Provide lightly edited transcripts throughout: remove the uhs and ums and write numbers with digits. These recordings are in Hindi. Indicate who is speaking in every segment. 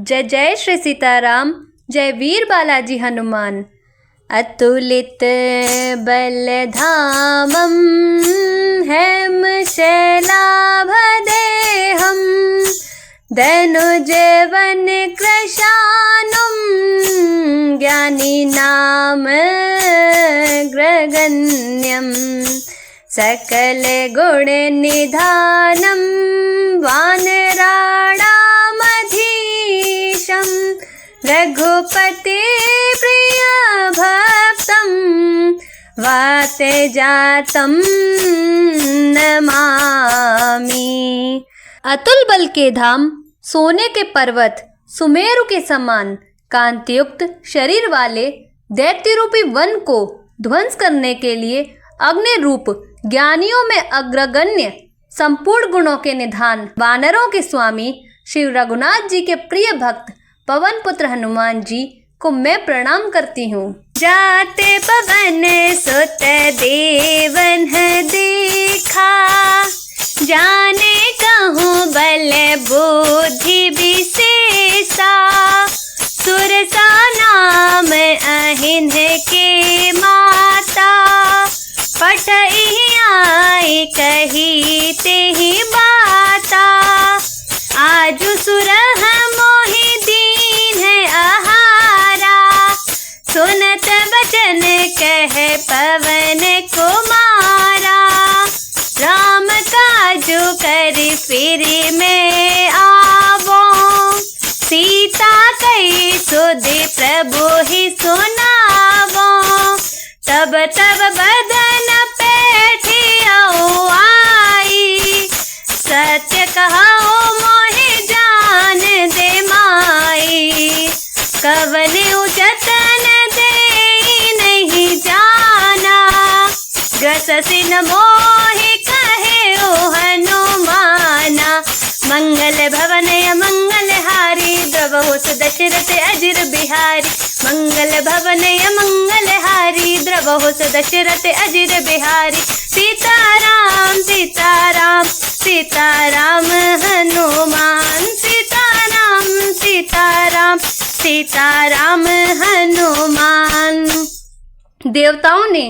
Speaker 1: जय जय श्री सीताराम, जय वीर बालाजी हनुमान। अतुलित बलधामं हेमशैलाभदेहं धनुजवन कृशानुं ज्ञानिनामग्रगण्यं सकल गुण निधानं वानराणामधीशं रघुपति प्रिय भक्तं वातजातं नमामि। अतुल बल के धाम, सोने के पर्वत, सुमेरु के समान कांतियुक्त शरीर वाले दैत्य रूपी वन को ध्वंस करने के लिए अग्नि रूप ज्ञानियों में अग्रगण्य संपूर्ण गुणों के निधान वानरों के स्वामी श्री रघुनाथ जी के प्रिय भक्त पवन पुत्र हनुमान जी को मैं प्रणाम करती हूँ। जाते पवन सुत देवन देखा, जाने कहूँ बल बुद्धि विशेषा, सुरसा नाम अहिन के माता, पठई आए कही तेहि बाता, आजु सुरह मोहि दीन है आहारा, सुनत बचन कह पवन कुमारा, राम काजु कर फिर में आवो, सीता कई सुध प्रभु ही सुनावो, तब तब बदन पैठियो आई, सत्य कहो मोहि जान दे माई, कवन उचतन दे नहीं जाना, ग्रससिन मोहि कहे ओ हनुमाना, मंगल भवन मंगल हारी द्रवहु दशरथ अजिर बिहारी, मंगल भवन मंगल हारी द्रवहु दशरथ अजिर बिहारी, सीताराम सीताराम सीताराम हनुमान, सीताराम सीताराम सीताराम हनुमान। देवताओं ने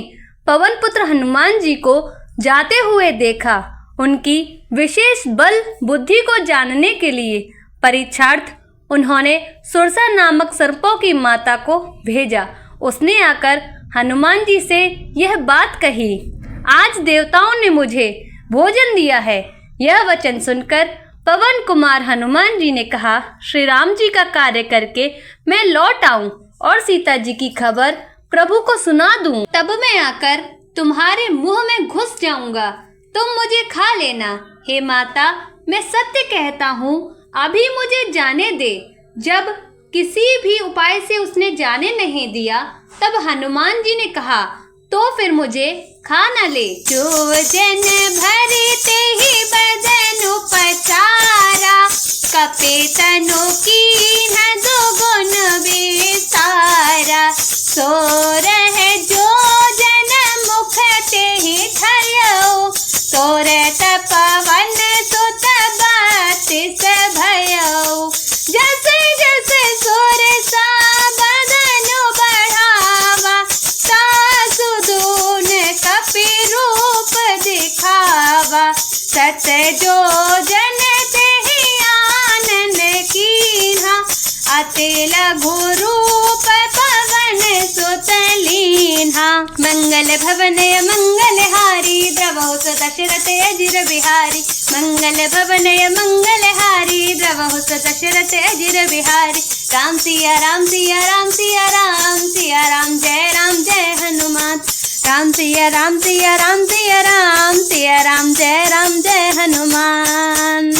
Speaker 1: पवन पुत्र हनुमान जी को जाते हुए देखा। उनकी विशेष बल बुद्धि को जानने के लिए परीक्षार्थ उन्होंने सुरसा नामक सर्पों की माता को भेजा। उसने आकर हनुमान जी से यह बात कही, आज देवताओं ने मुझे भोजन दिया है। यह वचन सुनकर पवन कुमार हनुमान जी ने कहा, श्री राम जी का कार्य करके मैं लौट आऊं और सीता जी की खबर प्रभु को सुना दूं, तब मैं आकर तुम्हारे मुंह में घुस जाऊंगा, तुम मुझे खा लेना। हे माता, मैं सत्य कहता हूँ, अभी मुझे जाने दे। जब किसी भी उपाय से उसने जाने नहीं दिया, तब हनुमान जी ने कहा, तो फिर मुझे खा न ले। जो जन भरते ही बदन उपचारा, कपे तनु कीन दुगुन विसारा, सो रहे जो जन मुख तेहि थयो, तोरत पवन सुत बत्तीस भयो, जैसे जैसे सुरसा बदन बढ़ावा, सासु दून कपि रूप दिखावा, सत जो जन तेहि आनन कीन्हा, अति लघु रूप पवन सुत लीन्हा, मंगल भवन मंगल हारी द्रवहु दशरथ अजिर बिहारी, मंगल भवन मंगल हारी द्रवहु दशरथ अजिर बिहारी, राम सिया राम सिया राम सिया राम सिया राम जय हनुमान, राम सिया राम सिया राम सिया राम सिया राम जय हनुमान।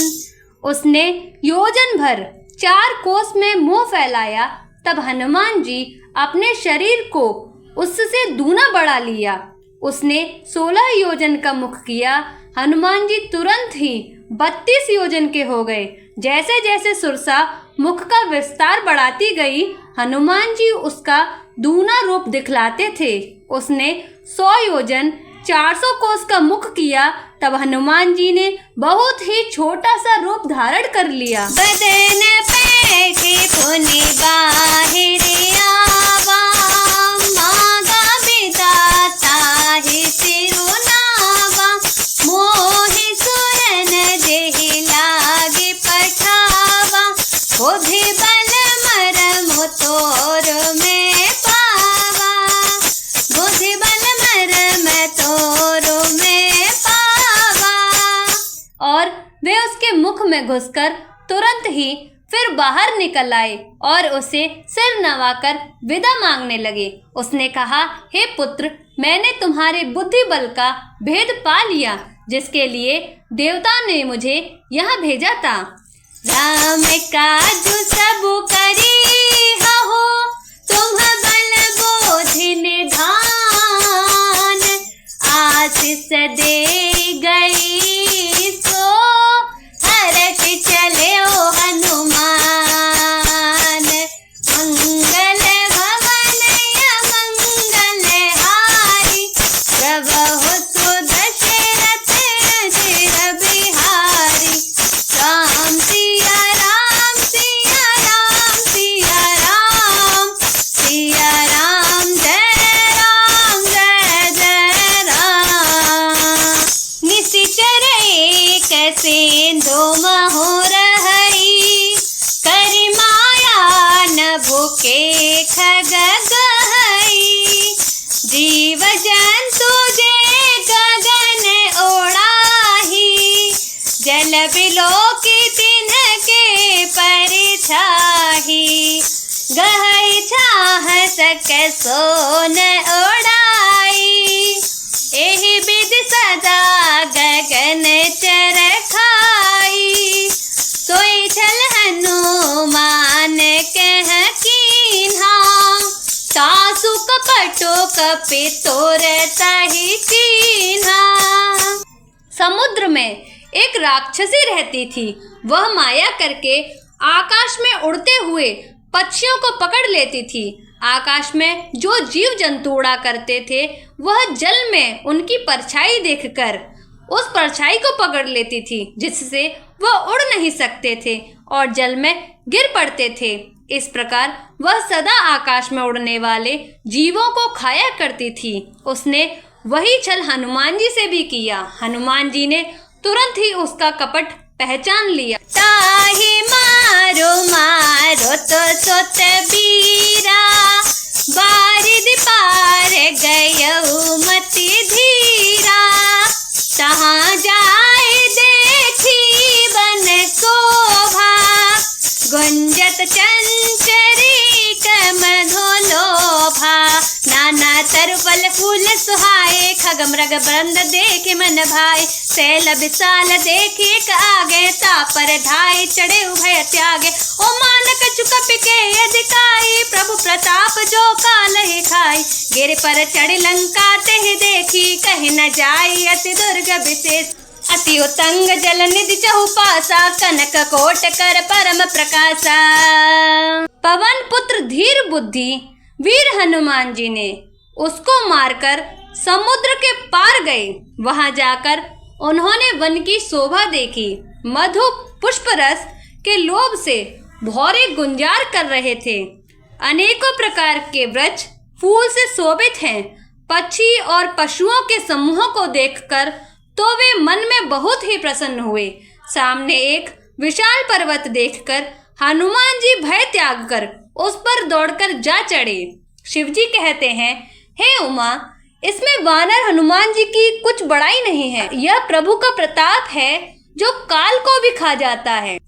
Speaker 1: उसने योजन भर 4 कोस में मुंह फैलाया, तब हनुमान जी अपने शरीर को उससे दूना बढ़ा लिया। उसने 16 योजन का मुख किया। हनुमान जी तुरंत ही 32 योजन के हो गए। जैसे जैसे सुरसा मुख का विस्तार बढ़ाती गई, हनुमान जी उसका दूना रूप दिखलाते थे। उसने 100 योजन 400 कोस का मुख किया, तब हनुमान जी ने बहुत ही छोटा सा रूप धारण कर लिया। बदन पैठे बुद्धि बल मरम तोर में पावा, बुद्धि बल मरम तोर में पावा। और वे उसके मुख में घुसकर तुरंत ही फिर बाहर निकल आए और उसे सिर नवाकर विदा मांगने लगे। उसने कहा, हे पुत्र, मैंने तुम्हारे बुद्धि बल का भेद पा लिया, जिसके लिए देवता ने मुझे यहाँ भेजा था। राम काजु सब करी हो, तुम बल बोधि निधान, आशीष दे गई सो हरख चले ओ हनुमान। मंगल भवन मंगल हारी, प्रभु सुदशरथ अजिर बिहारी। राम सिया राम सिया राम सिया राम, सिया राम जय जय राम। निशिचर एक सेंधु महोर हई, करि माया नभु के खग गहई। जीव जंतु जे गगन ओढ़ाही, जल बिलो की तिन्ह के परिछाही। गहई छाह सक सोन ओढ़ाई, एहि विधि सदा गगन चरखाई। सोई छल हनुमान कह कीन्हा, सासु कपटो कपि तोर तहि चीन्हा। समुद्र में एक राक्षसी रहती थी। वह माया करके आकाश में उड़ते हुए पक्षियों को पकड़ लेती थी। आकाश में जो जीव जंतु उड़ा करते थे, वह जल में उनकी परछाई देखकर उस परछाई को पकड़ लेती थी, जिससे वह उड़ नहीं सकते थे और जल में गिर पड़ते थे। इस प्रकार वह सदा आकाश में उड़ने वाले जीवों को खाया करती थी। उसने वही छल हनुमान जी से भी किया। हनुमान जी ने तुरंत ही उसका कपट पहचान लिया। ताहि मारो मारो तो सोत बीरा, बारिद पार गयऊ मति धीरा। तहाँ जाए देखी बन शोभा, गुंजत चंचरी कमधो लोभा। नाना तरफल फूल सुहाए, खग मृग बृंद देख मन भाए। सैल विशाल देखे एक आगे, तापर धाय चढ़े उभय त्यागे। ओ मान कछु कपि के अधिकाई, प्रभु प्रताप जो काल ही खाई। गिर पर चढ़ लंका तेहि देखी, कहि न जाई अति दुर्ग विशेष। अति उतंग जल निधि चहुपासा, कनक कोट कर परम प्रकाशा। पवन पुत्र धीर बुद्धि वीर हनुमान जी ने उसको मारकर समुद्र के पार गए। वहां जाकर उन्होंने वन की शोभा देखी। मधु पुष्प रस के लोभ से भौरे गुंजार कर रहे थे। अनेकों प्रकार के वृक्ष फूल से शोभित हैं। पक्षी और पशुओं के समूहों को देखकर तो वे मन में बहुत ही प्रसन्न हुए। सामने एक विशाल पर्वत देखकर हनुमान जी भय त्याग कर उस पर दौड़कर जा चढ़े। शिवजी कहते हैं, हे उमा, इसमें वानर हनुमान जी की कुछ बड़ाई नहीं है। यह प्रभु का प्रताप है जो काल को भी खा जाता है।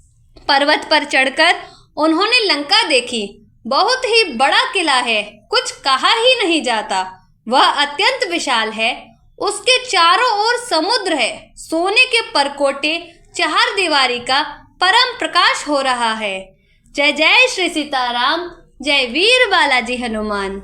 Speaker 1: पर्वत पर चढ़कर उन्होंने लंका देखी। बहुत ही बड़ा किला है, कुछ कहा ही नहीं जाता। वह अत्यंत विशाल है। उसके चारों ओर समुद्र है। सोने के परकोटे चार दीवारी का परम प्रकाश हो रहा है। जय जय श्री सीताराम, जय वीर बालाजी हनुमान।